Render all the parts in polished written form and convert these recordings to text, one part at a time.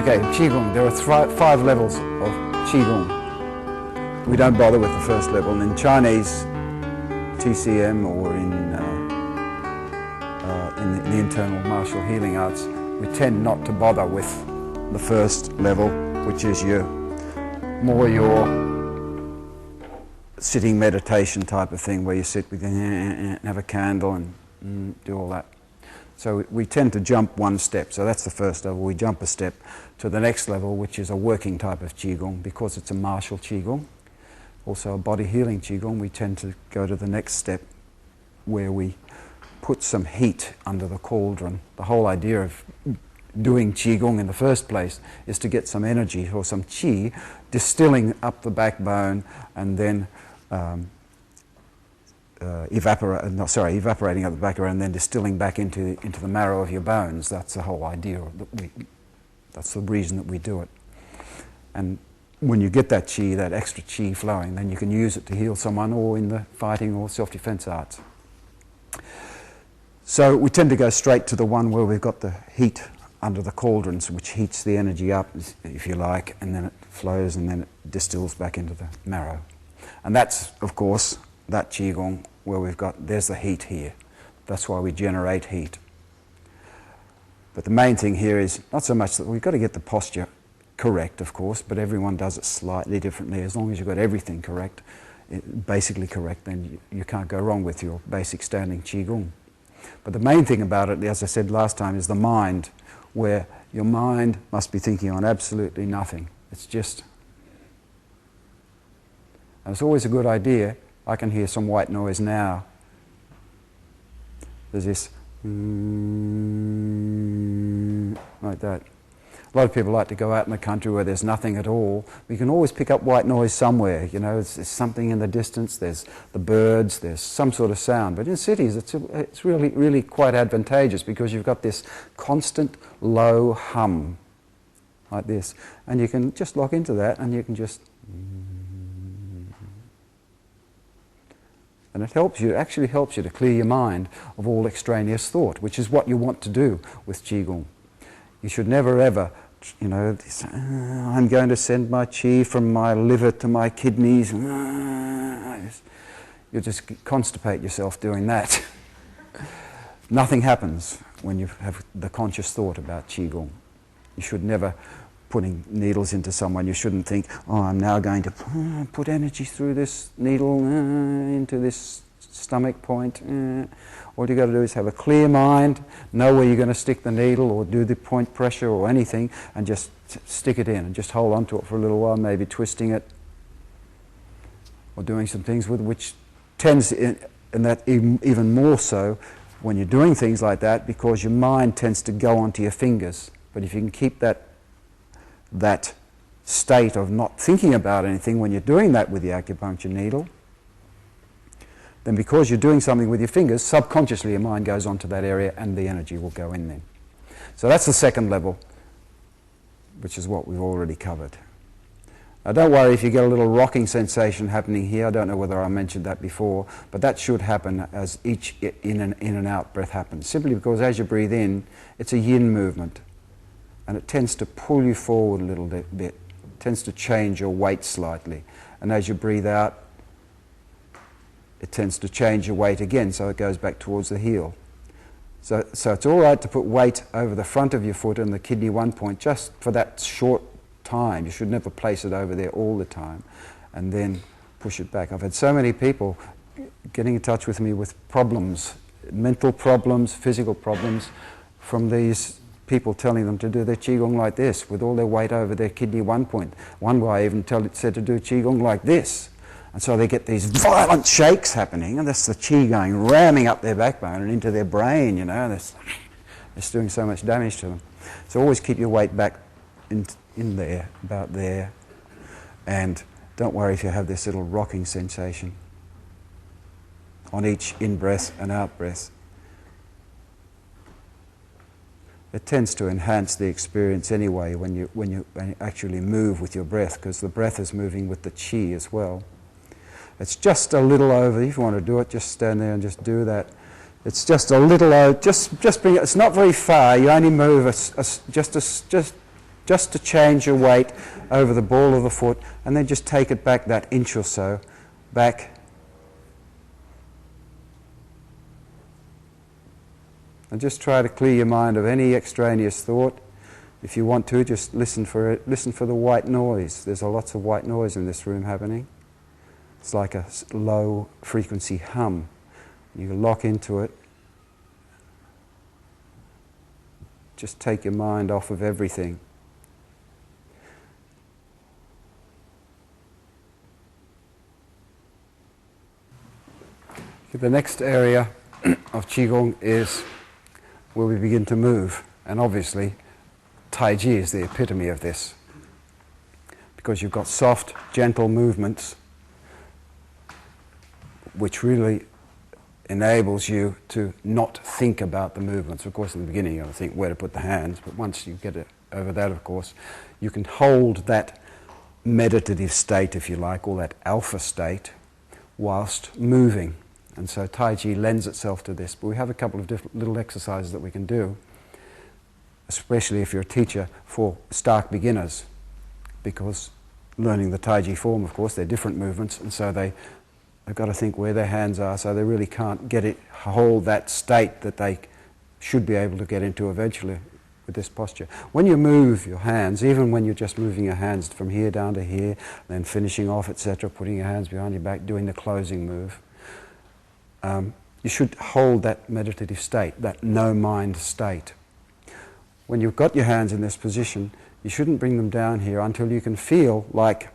Okay, qigong. There are 5 levels of qigong. We don't bother with the first level. And in Chinese TCM or in the internal martial healing arts, we tend not to bother with the first level, which is your sitting meditation type of thing, where you sit with and have a candle and do all that. So we tend to jump one step. So that's the first level. We jump a step to the next level, which is a working type of qigong, because it's a martial qigong. Also a body healing qigong. We tend to go to the next step, where we put some heat under the cauldron. The whole idea of doing qigong in the first place is to get some energy or some qi distilling up the backbone and then evaporating up the backbone and then distilling back into the marrow of your bones. That's the whole idea. That's the reason that we do it. And when you get that qi, that extra qi flowing, then you can use it to heal someone, or in the fighting or self-defense arts. So we tend to go straight to the one where we've got the heat under the cauldrons, which heats the energy up, if you like, and then it flows and then it distills back into the marrow. And that's, of course, that qigong where there's the heat here. That's why we generate heat. But the main thing here is not so much that we've got to get the posture correct, of course, but everyone does it slightly differently. As long as you've got everything correct, basically correct, then you can't go wrong with your basic standing qigong. But the main thing about it, as I said last time, is the mind, where your mind must be thinking on absolutely nothing. It's just... And it's always a good idea. I can hear some white noise now. There's this... like that. A lot of people like to go out in the country where there's nothing at all. We can always pick up white noise somewhere, you know, there's something in the distance, there's the birds, there's some sort of sound. But in cities, it's really, really quite advantageous, because you've got this constant low hum, like this. And you can just lock into that, and you can just... And it helps you, actually helps you to clear your mind of all extraneous thought, which is what you want to do with qigong. You should never ever, you know, I'm going to send my qi from my liver to my kidneys. You just constipate yourself doing that. Nothing happens when you have the conscious thought about qigong. You should never putting needles into someone. You shouldn't think, oh, I'm now going to put energy through this needle into this stomach point. All you've got to do is have a clear mind, know where you're going to stick the needle or do the point pressure or anything, and just stick it in and just hold on to it for a little while, maybe twisting it or doing some things with which tends, and that even more so when you're doing things like that, because your mind tends to go onto your fingers. But if you can keep that state of not thinking about anything when you're doing that with the acupuncture needle, then because you're doing something with your fingers, subconsciously your mind goes onto that area and the energy will go in then. So that's the second level, which is what we've already covered. Now don't worry if you get a little rocking sensation happening here. I don't know whether I mentioned that before, but that should happen as each in and out breath happens, simply because as you breathe in, it's a yin movement. And it tends to pull you forward a little bit. It tends to change your weight slightly. And as you breathe out, it tends to change your weight again, so it goes back towards the heel. So it's all right to put weight over the front of your foot and the kidney 1 point just for that short time. You should never place it over there all the time, and then push it back. I've had so many people getting in touch with me with problems, mental problems, physical problems, from these people telling them to do their qigong like this, with all their weight over their kidney 1 point. One guy even said to do qigong like this. And so they get these violent shakes happening, and that's the qi going, ramming up their backbone and into their brain, you know, and it's doing so much damage to them. So always keep your weight back in there, about there, and don't worry if you have this little rocking sensation on each in-breath and out-breath. It tends to enhance the experience anyway when you actually move with your breath, because the breath is moving with the qi as well. It's just a little over. If you want to do it, just stand there and just do that. It's just a little over. Just bring it. It's not very far. You only move just just to change your weight over the ball of the foot, and then just take it back that inch or so, back. And just try to clear your mind of any extraneous thought. If you want to, just listen for it. Listen for the white noise. There's lots of white noise in this room happening. It's like a low frequency hum. You lock into it. Just take your mind off of everything. The next area of qigong is where we begin to move, and obviously Tai Chi is the epitome of this, because you've got soft, gentle movements which really enables you to not think about the movements. Of course, in the beginning you have to think where to put the hands, but once you get over that, of course, you can hold that meditative state, if you like, or that alpha state, whilst moving. And so Tai Chi lends itself to this. But we have a couple of different little exercises that we can do, especially if you're a teacher, for stark beginners, because learning the Tai Chi form, of course, they're different movements, and so they've got to think where their hands are, so they really can't hold that state that they should be able to get into eventually with this posture. When you move your hands, even when you're just moving your hands from here down to here, then finishing off, etc., putting your hands behind your back, doing the closing move, you should hold that meditative state, that no-mind state. When you've got your hands in this position, you shouldn't bring them down here until you can feel like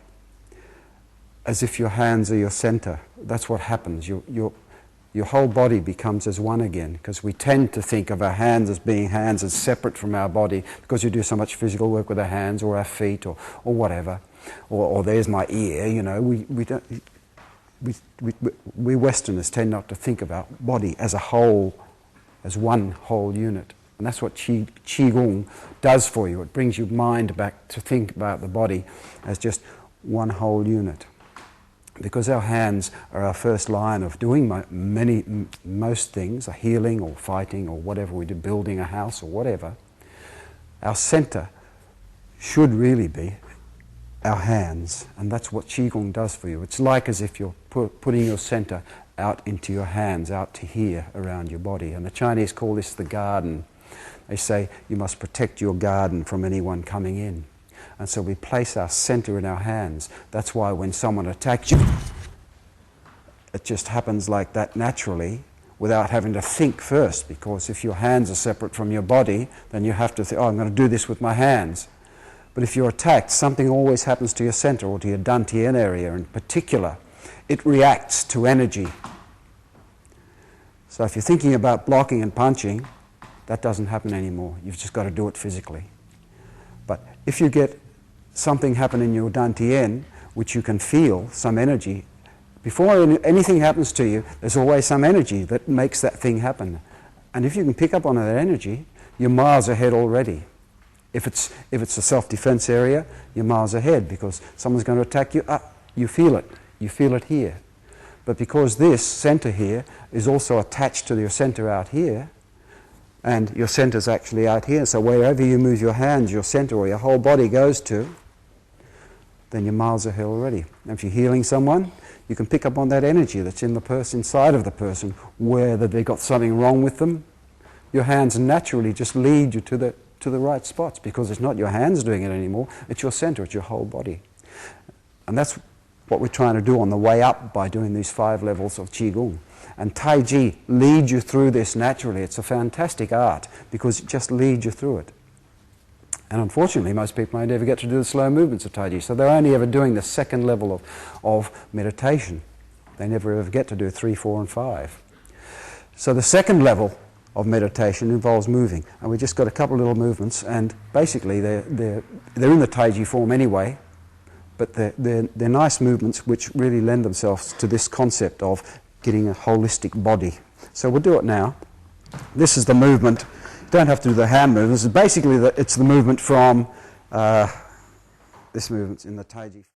as if your hands are your center. That's what happens. Your whole body becomes as one again, because we tend to think of our hands as being hands as separate from our body, because you do so much physical work with our hands or our feet or whatever. Or there's my ear, you know. We Westerners tend not to think about body as a whole, as one whole unit. And that's what qigong does for you. It brings your mind back to think about the body as just one whole unit. Because our hands are our first line of doing most things, healing or fighting or whatever we do, building a house or whatever, our center should really be our hands, and that's what qigong does for you. It's like as if you're putting your center out into your hands, out to here around your body. And the Chinese call this the garden. They say you must protect your garden from anyone coming in. And so we place our center in our hands. That's why when someone attacks you, it just happens like that naturally, without having to think first, because if your hands are separate from your body, then you have to think, oh, I'm going to do this with my hands. But if you're attacked, something always happens to your center, or to your dantian area in particular. It reacts to energy. So if you're thinking about blocking and punching, that doesn't happen anymore. You've just got to do it physically. But if you get something happen in your dantian, which you can feel, some energy, before anything happens to you, there's always some energy that makes that thing happen. And if you can pick up on that energy, you're miles ahead already. If it's a self-defense area, you're miles ahead, because someone's going to attack you. You feel it. You feel it here. But because this center here is also attached to your center out here, and your center's actually out here, so wherever you move your hands, your center or your whole body goes to, then you're miles ahead already. And if you're healing someone, you can pick up on that energy that's in the person, inside of the person, whether they've got something wrong with them. Your hands naturally just lead you to the right spots, because it's not your hands doing it anymore, it's your center, it's your whole body. And that's what we're trying to do on the way up by doing these 5 levels of qigong. And Tai Chi leads you through this naturally. It's a fantastic art, because it just leads you through it. And unfortunately, most people don't ever get to do the slow movements of Tai Chi, so they're only ever doing the 2nd level of meditation. They never ever get to do 3, 4, and 5. So the 2nd level of meditation involves moving, and we've just got a couple of little movements, and basically they're in the Tai Chi form anyway, but they're nice movements which really lend themselves to this concept of getting a holistic body. So we'll do it now. This is the movement. You don't have to do the hand movements. Basically, it's the movement from this movement's in the Tai Chi.